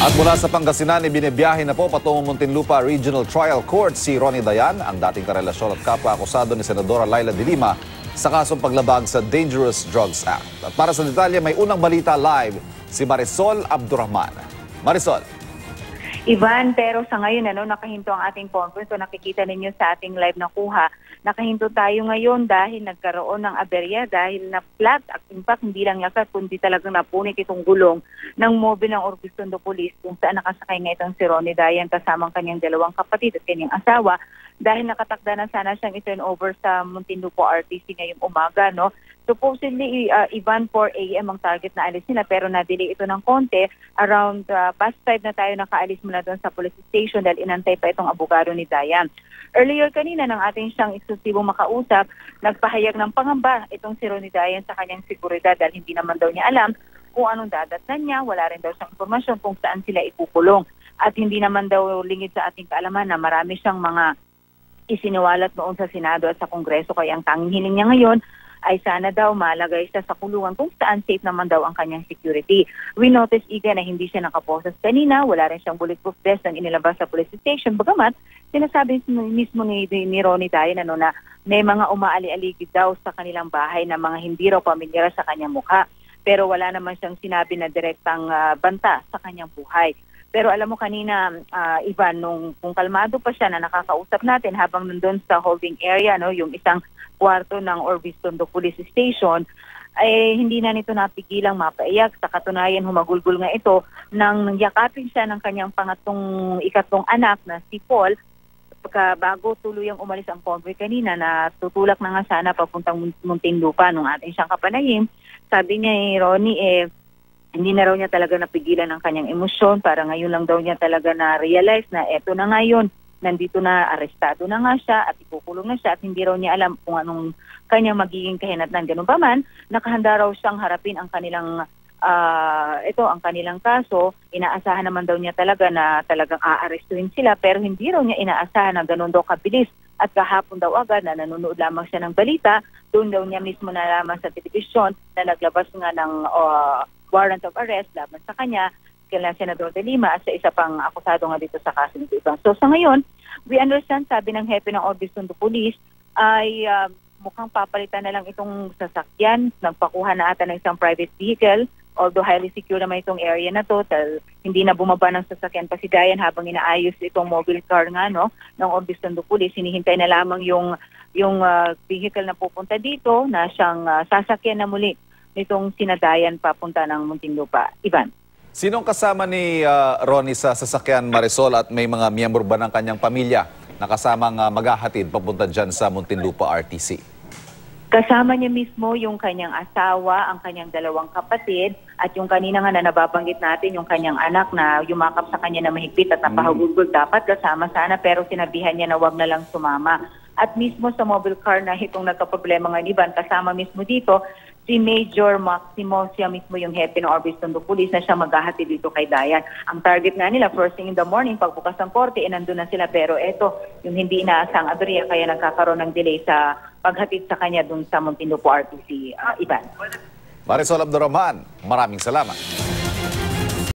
At mula sa Pangasinan, ibinibiyahe na po patungong Muntinlupa Regional Trial Court si Ronnie Dayan, ang dating karelasyon at kapwa-akusado ni Senadora Laila de Lima sa kasong paglabag sa Dangerous Drugs Act. At para sa detalye, may unang balita live si Marisol Abdurrahman. Marisol. Ivan, pero sa ngayon nakahinto ang ating conference. So nakikita ninyo sa ating live na kuha, nakahinto tayo ngayon dahil nagkaroon ng aberya, dahil na flat. In fact, hindi lang yakat, kundi talagang napunit itong gulong ng mobile ng Orbistondo Police kung saan nakasakay nga itong si Ronnie Dayan kasamang kanyang dalawang kapatid at kanyang asawa, dahil nakatakda na sana siyang i-turn over sa Muntinlupa RTC ngayong umaga, no? Supposedly, Ivan, 4 a.m. ang target na alis nila, pero na-delay ito ng konti. Around past 5 na tayo nakaalis mula doon sa police station dahil inantay pa itong abogado ni Dayan. Earlier kanina, nang ating siyang eksklusibong makausap, nagpahayag ng pangamba itong si Ronnie Dayan sa kanyang seguridad dahil hindi naman daw niya alam kung anong dadatnan niya. Wala rin daw siyang informasyon kung saan sila ikukulong. At hindi naman daw lingid sa ating kaalaman na marami siyang mga isiniwalat noon sa Senado at sa Kongreso, kaya ang tanging hiling niya ngayon ay sana daw malagay siya sa kulungan kung saan safe naman daw ang kanyang security. We noticed na hindi siya nakaposas kanina, wala rin siyang bulletproof vest na inilabas sa police station. Bagamat sinasabi mismo ni Ronnie Dayan na may mga umaali-aligid daw sa kanilang bahay na mga hindi raw pamilyar sa kanyang mukha. Pero wala naman siyang sinabi na direktang banta sa kanyang buhay. Pero alam mo kanina, Ivan, kung kalmado pa siya na nakakausap natin habang nandun sa holding area, no, yung isang kwarto ng Orbistondo Police Station, hindi na nito napigilang mapaiyak. Sa katunayan, humagulgol nga ito nang yakapin siya ng kanyang ikatlong anak na si Paul. Bago tuluyang umalis ang convoy kanina, na tutulak na nga sana papuntang Muntinlupa nung ating siyang kapanayim. Sabi niya, Ronnie, hindi na raw niya talaga napigilan ang kanyang emosyon. Para ngayon lang daw niya talaga na-realize na eto na ngayon, nandito na, arestado na nga siya at ikukulong na siya at hindi raw niya alam kung anong kanyang magiging kahinatnan. Ganun pa man, nakahanda raw siyang harapin ang kanilang ang kanilang kaso. Inaasahan naman daw niya talaga na talagang aarestuhin sila, pero hindi raw niya inaasahan na ganun daw kabilis. At kahapon daw agad na nanonood lamang siya ng balita, doon daw niya mismo nalaman sa telebisyon na naglabas nga ng warrant of arrest laban sa kanya, kailan Senador de Lima at sa isa pang akusado nga dito sa kaso nito. So sa ngayon, we understand, sabi ng hepe ng Orbistondo Police, ay mukhang papalitan na lang itong sasakyan. Nagpakuha na ata ng isang private vehicle, although highly secure naman itong area na to. Hindi na bumaba ng sasakyan pa si Dayan habang inaayos itong mobile car nga, no, ng Orbistondo Police. Hinihintay na lamang yung vehicle na pupunta dito na siyang sasakyan na muli nitong sinadayan papunta ng Muntinlupa. Ivan. Sinong kasama ni Ronnie sa sasakyan, Marisol, at may mga miyembro ba ng kanyang pamilya na kasamang maghahatid papunta dyan sa Muntinlupa RTC? Kasama niya mismo yung kanyang asawa, ang kanyang dalawang kapatid, at yung kanina nga na nababanggit natin, yung kanyang anak na yumakap sa kanya na mahigpit at napahagulgol. Dapat kasama sana, pero sinabihan niya na wag na lang sumama. At mismo sa mobile car na itong nagkaproblema ng Ivan, kasama mismo dito si Major Maximo, siya mismo yung hepe ng Orbistondo Police na siya maghahatid dito kay Dayan. Ang target nga nila, first thing in the morning, pagbukas ng korte, nandun na sila. Pero eto, yung hindi inaasang aberya, kaya nagkakaroon ng delay sa paghatid sa kanya dun sa Muntinlupa RTC. Ivan. Marisol Abdurrahman, maraming salamat.